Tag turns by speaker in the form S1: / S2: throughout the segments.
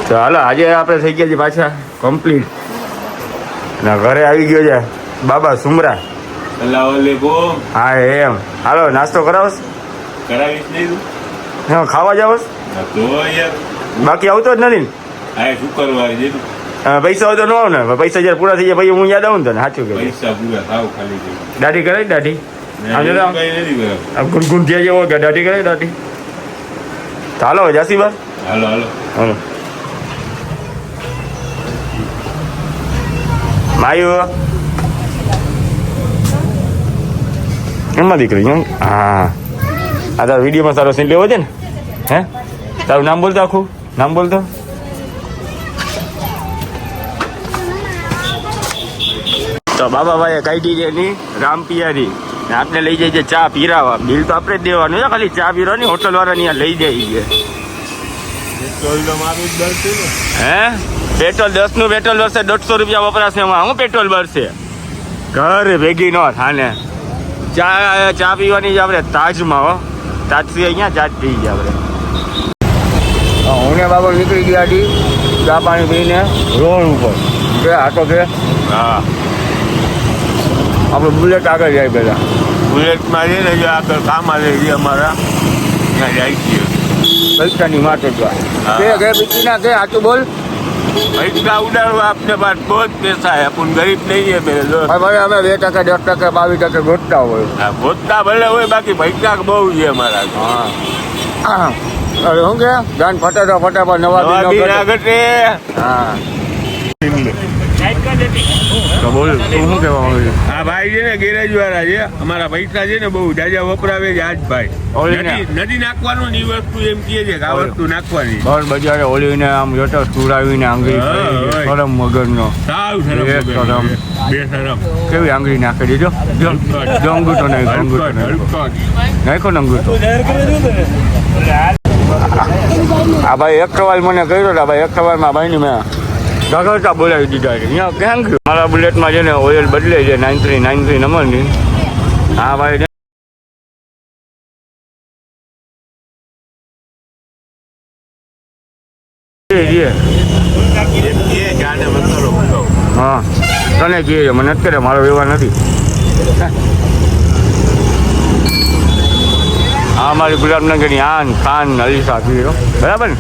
S1: તો હાલો આજે આપણે થઈ ગયા છીએ પાછા કમ્પ્લીટ ને ઘરે આવી ગયો છે બાબા સુમરા. હા એમ હાલો નાસ્તો કરાવસ ખાવા જાવસ બાકી આવતો જ નથી પૈસા હોય તો ન આવ ને પૈસા જયારે પૂરા થઈ જાય પછી હું યાદ આવું ને તને સાચું કે દાઢી કરાવી દાઢી ગુનગુન થયા જેવો કે દાઢી કરાવી દાઢી હાલો જાસી બા હાલો હાલો હાલો માયુ એમાં દીકરી હા આ તારો વિડીયોમાં તારો સીન લેવો છે ને હે તારું નામ બોલતો આખું નામ બોલતો તો બાબા ભાઈ કાઢી છે ની રામ પિયારી ને આપણે લઈ જઈએ ચા પીરાવા બિલ તો આપણે જ દેવાનું છે ખાલી ચા પીરવાની હોટલ વાળા લઈ જાય છે હે પેટ્રોલ 10 નું પેટ્રોલ બળશે 150 રૂપિયા વપરાશે એમાં હું પેટ્રોલ બળશે ઘર ભેગી નો થાને ચા પીવાની છે આપણે તાજમાં હો તાજથી અહીંયા ચા પી ગયા આપણે હું ને બાબા નીકળી ગયા હતી ચા પાણી પીને રોડ ઉપર કે આ તો કે હા આપણે બુલેટ આગળ જાય પેલા બુલેટમાં જઈને જો આગળ કામ આવે છે અમારા ત્યાં જાય છીએ પૈસાની માટે કે બીજી ના કે આટલું બોલ પૈસા ઉડાડવા આપને પાસ બહુ જ પૈસા હે પણ ગરીબ નહીં છે પેલો ભાઈ અમે 2%, 10%, 22% ગોતતા હોય હા ગોતતા ભલે હોય બાકી પૈસા બહુ છે અમારા હા અરે શું કે જાન ફટાફટ નવા ઘટે હા તો બોલ તું શું કહેવા માંગે આ ભાઈ છે ને ગેરેજ વાળા છે અમારા પૈસા છે ને બહુ જાજા વપરાવે છે આજ ભાઈ નદી નાખવાનું ની વસ્તુ એમ કહે છે કે આ વસ્તુ નાખવાની બર બજારે ઓલીને આમ જોતો સુરાવીને આંગળી શરમ મગરનો સાવ શરમ બેશરમ કેવી આંગળી નાખી દીધો જો અંગૂઠો નહીં અંગૂઠો નાખો ને અંગૂઠો આ ભાઈ એક સવાલ મને કર્યો હતા ભાઈ એક સવાલમાં ભાઈની મેં ગગડતા બોલાવી દીધા છે અહીંયા ક્યાં ગયું મારા બુલેટમાં છે ને ઓઇલ બદલે છે 9393 નંબરની હા ભાઈ હા તને કહે છે મને અત્યારે મારો વ્યવહાર નથી હા મારી ગુલાબનગરની આન ખાન અલીસા પીરો બરાબર ને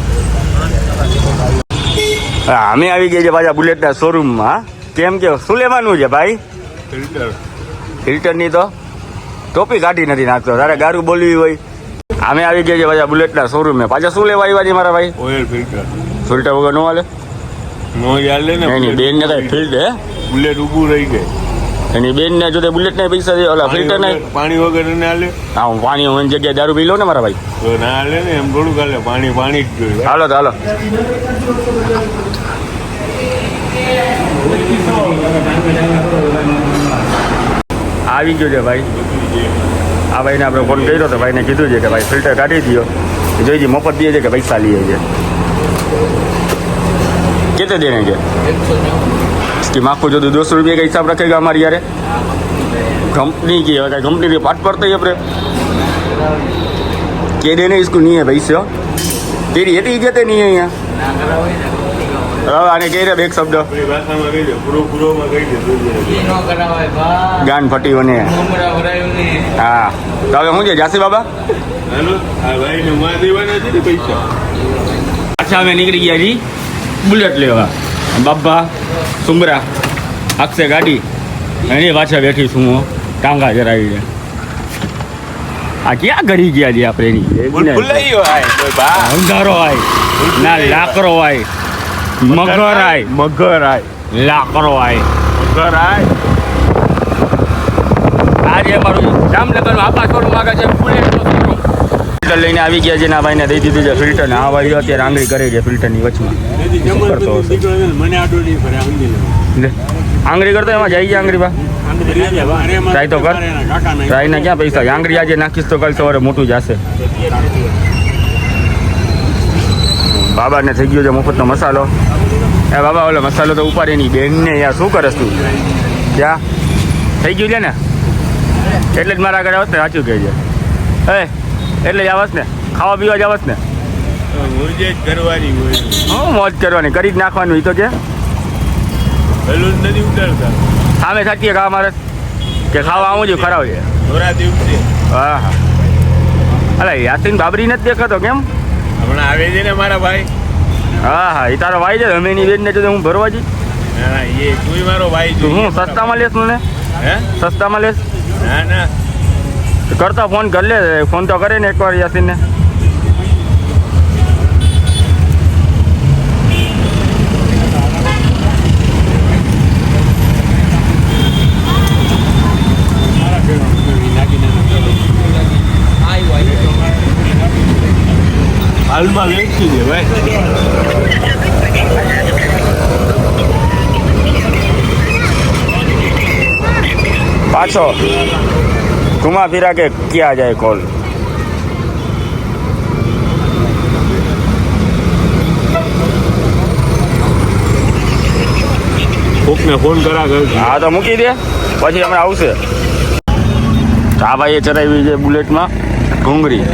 S1: અમે આવી ગયા છે પાછા બુલેટના શોરૂમમાં કેમ કે શું લેવાનું છે ભાઈ ફિલ્ટરની તો ટોપી કાઢી નથી નાખતો તારે ગારું બોલવી હોય અમે આવી ગયા છે પાછા બુલેટના શોરૂમમાં પાછા શું લેવા આવ્યા છે મારા ભાઈ ઓઇલ ફિલ્ટર વગર નો હાલે ને એની બેન ને કઈ ફિલ્ટર હે બુલેટ ઊભું રહી ગઈ એની બેન ને જો બુલેટ ને પૈસા દે ઓલા ફિલ્ટર ને પાણી વગર ને હાલે હા હું પાણી હું જગ્યાએ દારૂ પી લો ને મારા ભાઈ તો ના હાલે ને એમ થોડું હાલે પાણી પાણી જ જોઈએ હાલો તો હાલો આવી ગયો છે ભાઈ આ ભાઈને આપણે ફોન કર્યો તો ભાઈને કીધું છે કે ભાઈ ફિલ્ટર કાઢી દો જોઈજી મફત દે છે કે પૈસા લઈએ છે कितने देने के स्कीम आपको जो 200 रुपये का हिसाब रखेगा हमारी यार कंपनी की है कंपनी के पार्ट पड़ता है अपने के देने इसको नहीं है भाई से तेरी ये इज्जत नहीं है यहाँ आने कह रहे एक शब्द गान फटी बने हाँ तो हमें मुझे जासी बाबा अच्छा हमें निकली गया जी બુલેટ લેવા બાબા સુમરા આખશે ગાડી એની પાછળ બેઠી છું હું ટાંગા જરાવી આ ક્યાં કરી ગયા છે આપણે એની અંધારો આય ના લાકરો આય મગર આય લાકરો આય મગર આય આજે અમારું જામનગરનું આખા શોરૂમ આગળ છે બુલેટનો શોરૂમ ફિલ્ટર લઈને આવી ગયા છે ને ભાઈને દઈ દીધું છે ફિલ્ટર ને આ ભાઈ અત્યારે આંગળી કરે છે ફિલ્ટરની વચમાં કરતો આંગળી કરતો એમાં જાય છે આંગળી બા ટ્રાય તો કર ટ્રાય ને ક્યાં પૈસા આંગળી આજે નાખીશ તો કાલ સવારે મોટું જશે બાબાને થઈ ગયો છે મફતનો મસાલો એ બાબા ઓલો મસાલો તો ઉપાડી ની બેન ને યાર શું કરસ તું ક્યાં થઈ ગયું છે ને એટલે જ મારા આગળ આવત ને સાચું કહે છે એટલે જ આવસ ને ખાવા પીવા જ આવસ ને મોજ જ કરવાની હોય.
S2: હું મોજ કરવાની કરી જ નાખવાનું. એ તો કે
S1: પેલું જ નથી ઉડાડતા.
S2: સામે સાચીએ કા મારે કે ખાવા આવું છું ખરાબ છે.
S1: થોડા દિવસે
S2: હા હા. અલા યાસીન બાબરી નથી દેખાતો કેમ?
S1: હમણાં આવે છે ને મારા ભાઈ.
S2: હા હા એ તારો ભાઈ છે. અમે એની બેન ને જો હું ભરવા જી.
S1: ના એ તું મારો ભાઈ
S2: તું હું સસ્તામાં લેશ મને?
S1: હે
S2: સસ્તામાં લેશ?
S1: ના ના
S2: કરતા ફોન કરી લે. ફોન તો કરે ને એકવાર યાસીન ને.
S1: હાલમાં વેચી દે ભાઈ.
S2: પાછો ઘુમા ફિરા કે ક્યાં જાય કોલ.
S1: કોકને ફોન કરા કર.
S2: હા તો મૂકી દે પછી હમણાં આવશે. આ ભાઈએ ચડાવી છે બુલેટમાં ઘૂંઘરી.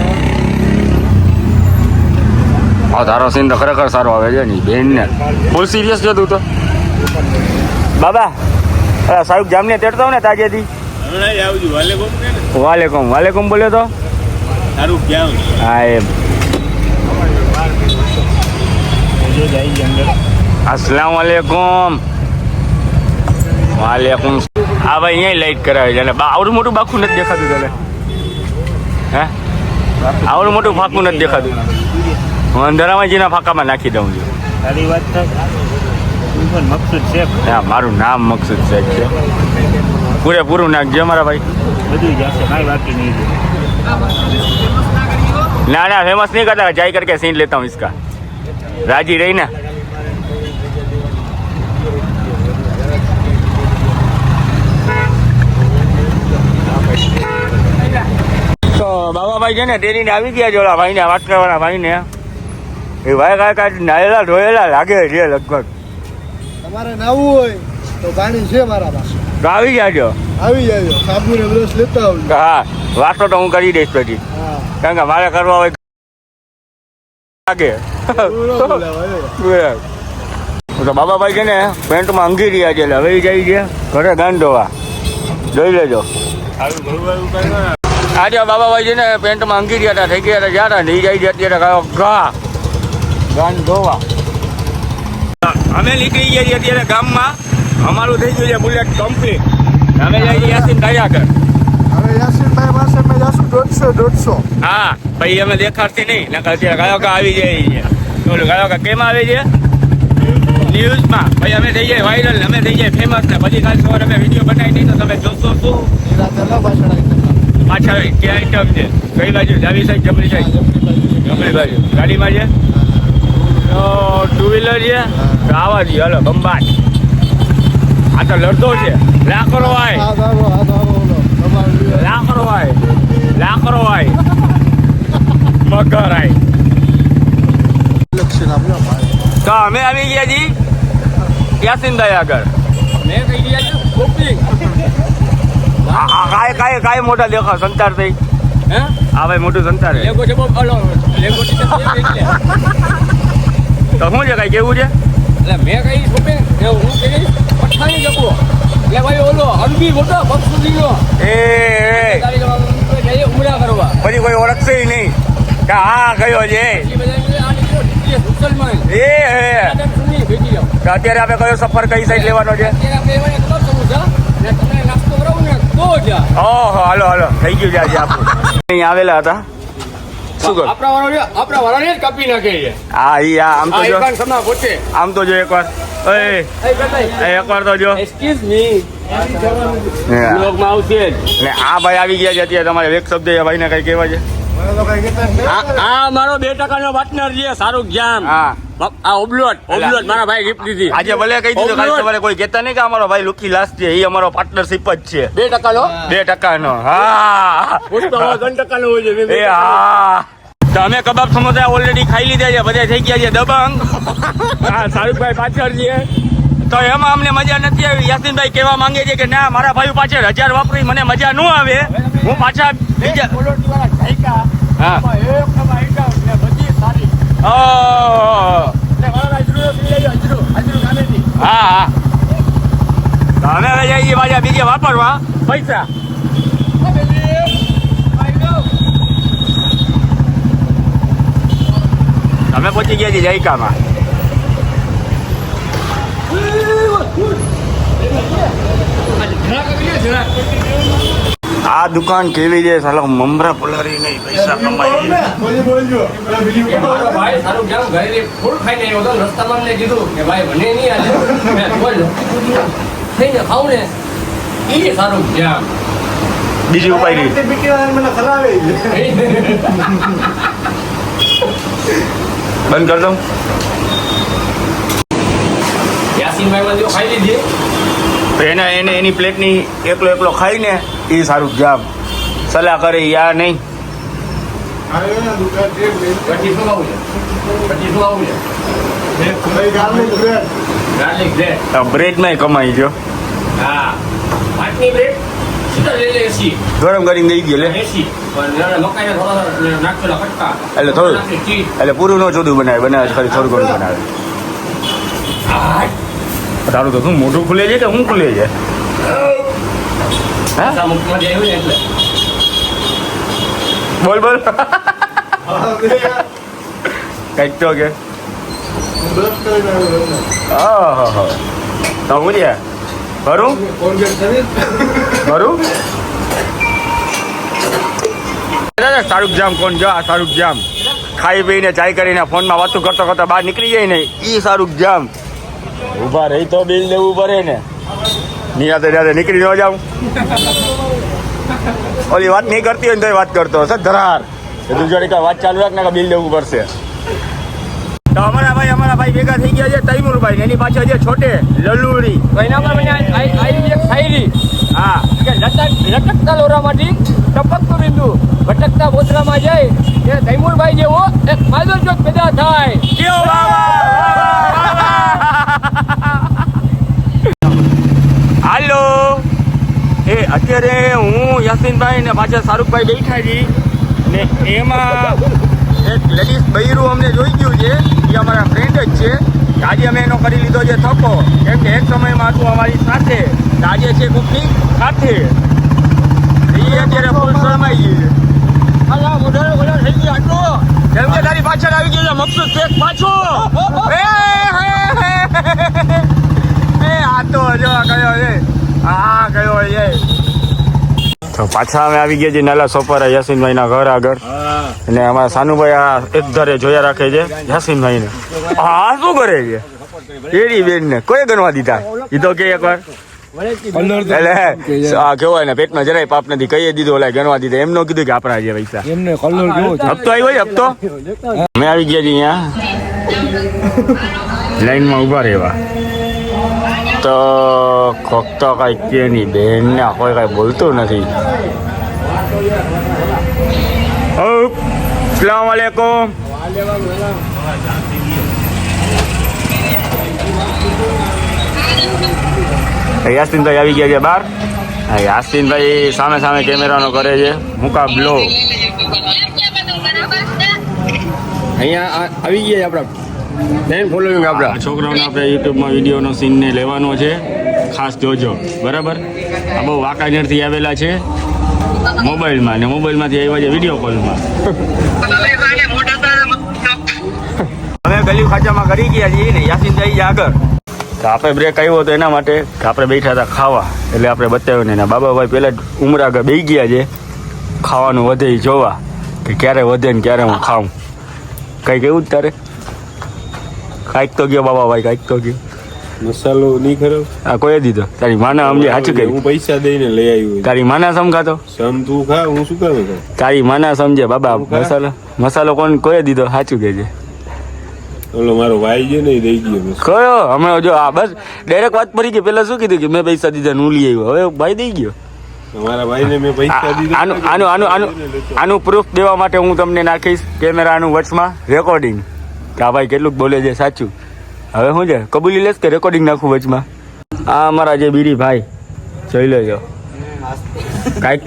S2: હા તારો સીન તો ખરેખર સારો આવે છે ને બેનને. ફૂલ સિરિયસ છે તું તો. બાબા અરે સાહેબ જામને તેડતા ને તાજેથી.
S1: હમણાં જ આવજો. વાલેકુમ ને
S2: વાલેકુમ વાલેકુમ બોલ્યો તો.
S1: તારું ક્યાં
S2: હા એમ. અસલામ વાલેકુમ. વાલેકુમ. હા ભાઈ અહીંયા લાઈટ કરાવે છે અને આવડું મોટું બાખું નથી દેખાતું તને? હે આવડું મોટું ફાંકું નથી દેખાતું? હું અંધારામાં જઈને ફાંકામાં નાખી દઉં છું.
S1: તારી વાત પણ મકસૂદ છે.
S2: હા મારું નામ મકસૂદ શેખ છે. પૂરેપૂરું નાખજો મારા ભાઈ.
S1: બધું જશે કાંઈ બાકી નહીં.
S2: ના ના ફેમસ નહીં કરતા. જાય કરકે सीन लेता हूँ इसका. राजी रही ना. તો બાબાભાઈ છે ને ટ્રેનિંગ આવી ગયા જોડા ભાઈને વાત કરવાના ભાઈને. એ ભાઈ કાંઈ નાયેલા ધોયેલા લાગે છે લગભગ.
S3: તમારે નાવું હોય તો પાણી છે મારા પાસે.
S2: તો આવી જાજો.
S3: આવી જાજો. સાબુ ને બ્રશ લેતા આવજો.
S2: હા વાતો તો હું કરી દઈશ પછી.
S3: હા
S2: કારણ કે મારે કરવા હોય લાગે. તો બાબાભાઈ છે ને પેન્ટમાં અંગી રહ્યા છે એટલે હવે જાય છે ઘરે ગાંડ ધોવા. જોઈ લેજો. આજે બાબાભાઈ છે ને પેન્ટમાં અંગી રહ્યા હતા થઈ ગયા હતા જ્યાં નહીં જાય છે અત્યારે ઘા ગાંડ ધોવા. અમે નીકળી ગયા છીએ અત્યારે ગામમાં. અમારું થઈ ગયું છે બુલેટ કમ્પ્લીટ. અમે જઈએ યાસીન દયાગર.
S3: હવે યાસીનભાઈ પાસે મેં જાશું 150.
S2: હા ભાઈ અમે દેખાડતી નહીં નકર અત્યારે ગાયકા આવી જાય છે. ઓલું ગાયકા કેમ આવે છે ન્યૂઝમાં. ભાઈ અમે થઈ જાય વાયરલ અમે થઈ જાય ફેમસ ને પછી કાલ સવારે અમે વિડીયો બનાવી નહીં તો તમે જોશો શું પાછળ ક્યાં આઈટમ છે કઈ બાજુ ડાબી સાઈડ જમણી સાઈડ જમણી બાજુ ગાડીમાં છે ટુ વ્હીલર છે આવા દઈએ હલો બંબાટ. આ તો લડતો છે લાકરો વાય લાકરો વાય લાકરો વાય મગર આય. તો અમે આવી ગયા જી યાસીન દયાગર. મેં કહી ગયા છે કોપી. કાય મોટા દેખા સંતાર થઈ. હે હા ભાઈ મોટું સંતાર છે. લેગો છે બહુ અલો લેગો છે તો શું છે કઈ કેવું છે?
S4: એટલે મેં કઈ સોપે હું કઈ પઠાણી જબો એટલે ભાઈ ઓલો અરબી મોટો બક્ષુદીનો
S2: એ
S4: જઈએ ઉમરા કરવા
S2: પછી કોઈ ઓળખશે નહીં કે હા કયો છે
S4: મુસલમાન
S2: એ અત્યારે આપણે કયો સફર કઈ સાઈડ લેવાનો છે?
S4: તમને નાસ્તો કરાવું ને તો જ
S2: ઓહો હાલો હાલો થઈ ગયું છે આજે આપણું. અહીં આવેલા હતા શું કર
S4: આપણા વાળાને જ કાપી નાખે છે.
S2: હા ઈ આમ તો જો
S4: પોતે
S2: આમ તો જો એકવાર એકવાર તો જો
S4: એક્સક્યુઝ મી બ્લોગમાં આવશે જ.
S2: ને આ ભાઈ આવી ગયા છે અત્યારે તમારે એક શબ્દ એ ભાઈને કઈ કહેવા છે?
S4: આ મારો 2% નો પાર્ટનર છે શાહરુખ જામ.
S2: હા
S4: આ ઓબલોટ મારા ભાઈ ગિફ્ટ દીધી.
S2: આજે ભલે કહી દીધું કાલે સવારે કોઈ કહેતા નહીં કે અમારો ભાઈ લુકી લાસ છે એ અમારો પાર્ટનરશિપ જ છે
S4: 2% નો
S2: 2% હા
S4: પુષ્પ 3% નો હોય છે.
S2: એ હા તો અમે કબાબ સમોસા ઓલરેડી ખાઈ લીધા છે બધા થઈ ગયા છે દબંગ. હા શાહરુખભાઈ પાછળ છે તો એમાં અમને મજા નથી આવી. યાસીનભાઈ કહેવા માંગે છે કે ના મારા ભાઈ પાછળ 1000 વાપરી મને મજા ન આવે હું પાછા બીજા હા હા હા અમે હવે જઈએ પાછા બીજે વાપરવા પૈસા. અમે પહોંચી ગયા છીએ જયકામાં. આ દુકાન કેવી છે સાલા મમરા પલારી નહીં પૈસા કમાઈ.
S4: ભાઈ સારું જામ ઘરે ફૂલ ખાઈને આવ્યો હતો રસ્તામાં અમને કીધું કે ભાઈ મને નહીં આજે બોલ થઈને ખાવ ને એ સારું જામ
S2: બીજી ઉપાય નહીં. બંધ કર દઉં.
S4: યાસીનભાઈ માં ખાઈ લીધી
S2: તો એને એની પ્લેટની એકલો ખાઈને એ સારું જામ સલાહ કરે યા નહીં.
S4: પછી શું ખાવું છે ગાર્લિક બ્રેડ
S2: બ્રેડમાં કમાઈ ગયો.
S4: હા પાંચની બ્રેડ સીધા લઈ લે એસી
S2: ગરમ કરીને દઈ ગયો લે.
S4: એસી પણ મકાઈને થોડા નાખેલા કટકા
S2: એટલે થોડું એટલે પૂરું ન જોડું બનાવે ખાલી થોડું ઘણું બનાવે. તારું તો શું મોઢું ખુલે છે કે હું ખુલે છે? હા
S4: મુખમાં જાય ને એટલે
S2: બોલ બોલ કઈક તો કે તો હું છે ભરું શાહરુખ જામ કોણ જો આ શાહરુખ જામ ખાઈ પીને ચાય કરીને ફોનમાં વાતું કરતો કરતા બહાર નીકળી જાય ને ઈ શાહરુખ જામ. ઉભા રહી તો બિલ દેવું પડે ને નિરાતે રાતે નીકળી ન જાઉં. ઓલી વાત નહીં કરતી હોય ને તો વાત કરતો હશે ધરાર તું જોડે કાંઈ વાત ચાલુ રાખ ને બિલ દેવું પડશે. તો અમારા ભાઈ ભેગા થઈ ગયા છે તૈમુરભાઈ ને એની પાછળ છે છોટે લલુડી.
S4: તો એનામાં મને આવી એક શાયરી
S2: હા
S4: કે લટકતા લોરામાંથી ટપકતું બિંદુ ભટકતા બોતરામાં જાય એ તૈમુરભાઈ જેવો એક માધુર ચોક પેદા થાય.
S2: કેવો હાલો એ અત્યારે હું યાસીનભાઈ ને પાછળ શાહરુખભાઈ બેઠા છી ને એમાં એક લેડીઝ બૈરું અમને જોઈ ગયું છે એ અમારા ફ્રેન્ડ જ છે. આજે અમે એનો કરી લીધો છે થપ્પો કેમ કે એક સમયમાં હતું અમારી સાથે આજે છે કુકની સાથે એ અત્યારે ફૂલ શરમાઈ ગઈ છે. થઈ ગયું આટલું કેમ કે તારી પાછળ આવી ગયું છે મકસૂદ શેખ પાછો. આ તો જો કયો છે આ કયો છે. તો પાછા અમે આવી ગયા છીએ નાલા સોપારા યાસીનભાઈ ના ઘર આગળ અને અમારા સાનુભાઈ આ એક ધારે જોયા રાખે છે યાસીનભાઈ ને. હા શું કરે છે એડી બેન ને કોઈ ગણવા દીધા એ તો કે એકવાર એટલે આ કેવાય ને પેટમાં જરાય પાપ નથી કહીએ દીધું ઓલા ગણવા દીધા એમ નો કીધું કે આપણા જે પૈસા હપ્તો આવ્યો હપ્તો. અમે આવી ગયા છીએ અહીંયા લાઈનમાં ઉભા રહેવા તો કોક તો કઈ કે નહીં બેન ને કોઈ કઈ બોલતું નથી. અસલામ વાલેકુમ. યાસીનભાઈ આવી ગયા છે બહાર. યાસીનભાઈ સામે સામે કેમેરાનો કરે છે મુકાબલો. અહીંયા આવી ગયા આપણા ફોલોઈંગ આપણા છોકરાઓને આપણે યુટ્યુબમાં વિડીયોનો સીનને લેવાનો છે ખાસ જોજો બરાબર. આ બહુ વાંકાનેરથી આવેલા છે મોબાઈલમાં ને મોબાઈલમાંથી આવ્યા છે વિડીયો કોલમાં. અમે ગલી ખાચામાં કરી ગયા છીએ ને યાસીન જઈ આગળ તો આપણે બ્રેક આવ્યો હતો એના માટે કે આપણે બેઠા હતા ખાવા એટલે આપણે બતાવ્યું ને બાબાભાઈ પહેલાં જ ઉમરા આગળ બેસી ગયા છે ખાવાનું વધે જોવા કે ક્યારે વધે ને ક્યારે હું ખાઉં. કંઈક એવું જ તારે કાંઈક તો ગયો બાબાભાઈ કાંઈક તો ગયો
S1: મસાલો નહીં ખરાબ
S2: આ કોઈ દીધો તારી માના સમજે સાચું કે
S1: હું પૈસા દઈને લઈ આવ્યો
S2: તારી માના સમજાતો
S1: સમ તું ખા હું શું કરું
S2: તારી માના સમજે બાબા મસાલો કોણ કોઈ દીધો સાચું કે છે
S1: ઓલો મારો ભાઈ છે ને એ દઈ ગયો
S2: કયો હમણાં જો આ બસ ડાયરેક્ટ વાત પડી ગઈ પેલા શું કીધું કે મેં પૈસા દીધા હું લઈ આવ્યો હવે ભાઈ દઈ ગયો.
S1: તમારા ભાઈને મેં પૈસા દીધા
S2: આનું પ્રૂફ દેવા માટે હું તમને નાખીશ કેમેરાનું વચમાં રેકોર્ડિંગ કે આ ભાઈ કેટલું બોલે છે સાચું. હવે શું છે કબૂલી લેશ કે રેકોર્ડિંગ નાખું વચમાં. આ અમારા જે બીરી ભાઈ જોઈ લેજો કાંઈક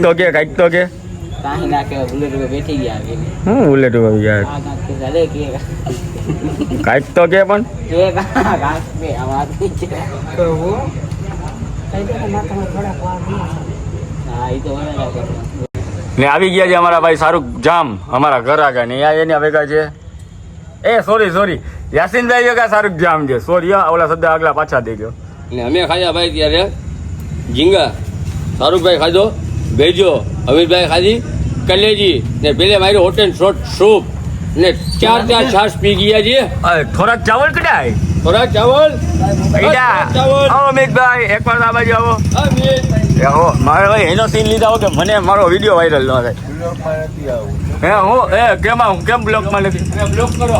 S2: તો કે
S5: કાંઈ ના કહેવાય બુલેટ ઉપર બેઠી ગયા
S2: હું બુલેટ ઉપર યાર કાંઈક તો કે પણ ને આવી ગયા છે અમારા ભાઈ શાહરુખ જામ અમારા ઘર આગળ ને અહીંયા એની ભેગા છે સોરી યાસીનભાઈ ભેગા શાહરુખ જામ છે સોરી ઓલા શબ્દ આગલા પાછા દઈ ગયો
S4: ને અમે ખાયા ભાઈ ત્યારે ઝીંગા શાહરુખભાઈ ખાધો ભેજો અમિતભાઈ ખાધી કલેજી ને પેલે મારી હોટેલ શોર્ટ સૂપ ને ચાર છાશ પી ગયા છે
S2: થોડાક ચાવલ કઢાય
S4: થોડાક ચાવલ
S2: આવો અમિતભાઈ એક વાર આ બાજુ આવો આવો મારે ભાઈ એનો સીન લીધા હો કે મને મારો વિડીયો વાયરલ ન થાય કેમ બ્લોકમાં નથી
S4: બ્લોક કરો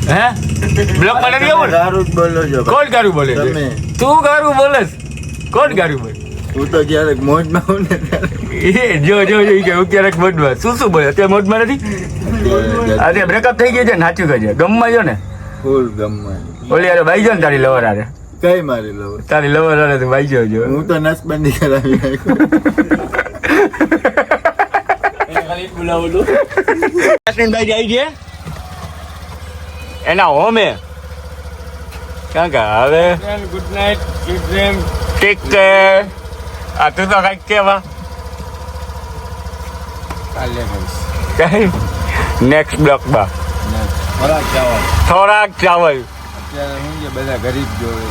S2: હે બ્લોકમાં નથી આવું
S1: ગારું જ બોલો છો
S2: કોણ ગારું બોલે છે?
S1: તમે.
S2: તું ગારું બોલેસ કોણ ગારું બોલે
S1: હું તો ક્યારેક મોજમાં હોઉં ને
S2: જો ઈ કે હું ક્યારેક મોજમાં શું બોલે અત્યારે મોજમાં નથી
S1: ત્યારે
S2: અરે બ્રેકઅપ થઈ ગયું છે ને સાચું કહેજે ગમમાં જો ને
S1: ફૂલ ગમવાની
S2: ઓલી અરે ભાઈ જો ને તારી લવર આરે
S1: કઈ મારી લવ
S2: તારી લવર આરે તો ભાઈ જો
S1: હું તો નસબંધી કરાવી નાખ્યો.
S2: યાસીનભાઈ જાય છે એના હોમે કારણ કે હવે
S4: ગુડ નાઇટ
S2: ઠીક છે આ તું તો કઈક કેવા નેક્સ્ટ બ્લોકમાં થોડાક ચાવલ
S1: અત્યારે હું બધા ગરીબ જોવે